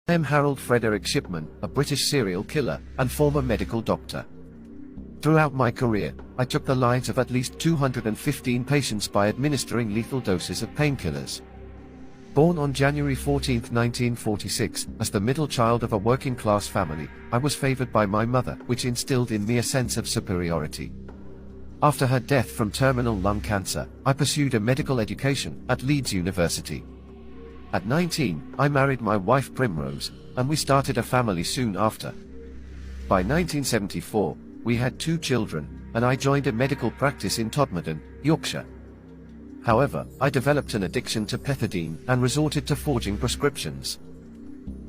I am Harold Shipman, a British serial killer and former medical doctor. Throughout my career, I took the lives of at least 215 patients by administering lethal doses of painkillers. Born on January 14, 1946, as the middle child of a working-class family, I was favored by my mother, which instilled in me a sense of superiority. After her death from terminal lung cancer, I pursued a medical education at Leeds University. At 19, I married my wife Primrose, and we started a family soon after. By 1974, we had 2 children, and I joined a medical practice in Todmorden, Yorkshire. However, I developed an addiction to pethidine and resorted to forging prescriptions.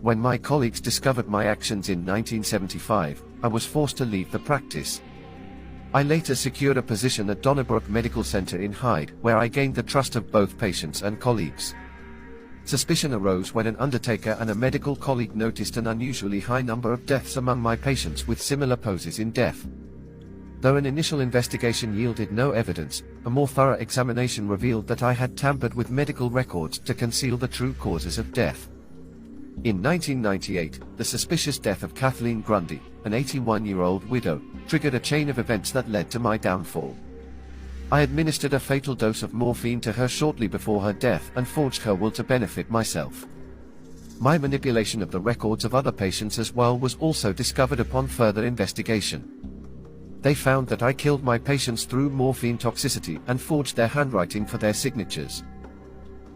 When my colleagues discovered my actions in 1975, I was forced to leave the practice. I later secured a position at Donnybrook Medical Centre in Hyde, where I gained the trust of both patients and colleagues. Suspicion arose when an undertaker and a medical colleague noticed an unusually high number of deaths among my patients with similar poses in death. Though an initial investigation yielded no evidence, a more thorough examination revealed that I had tampered with medical records to conceal the true causes of death. In 1998, the suspicious death of Kathleen Grundy, an 81-year-old widow, triggered a chain of events that led to my downfall. I administered a fatal dose of morphine to her shortly before her death and forged her will to benefit myself. My manipulation of the records of other patients as well was also discovered upon further investigation. They found that I killed my patients through morphine toxicity and forged their handwriting for their signatures.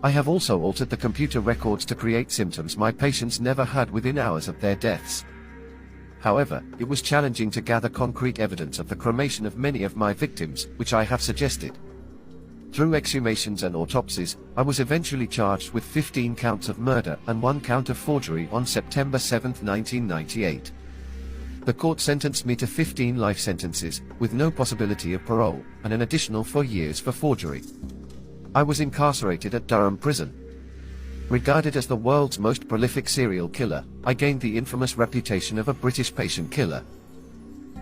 I have also altered the computer records to create symptoms my patients never had within hours of their deaths. However, it was challenging to gather concrete evidence of the cremation of many of my victims, which I have suggested. Through exhumations and autopsies, I was eventually charged with 15 counts of murder and 1 count of forgery on September 7, 1998. The court sentenced me to 15 life sentences, with no possibility of parole, and an additional 4 years for forgery. I was incarcerated at Durham Prison. Regarded as the world's most prolific serial killer, I gained the infamous reputation of a British patient killer.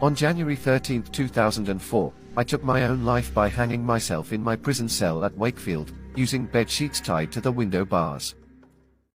On January 13, 2004, I took my own life by hanging myself in my prison cell at Wakefield, using bed sheets tied to the window bars.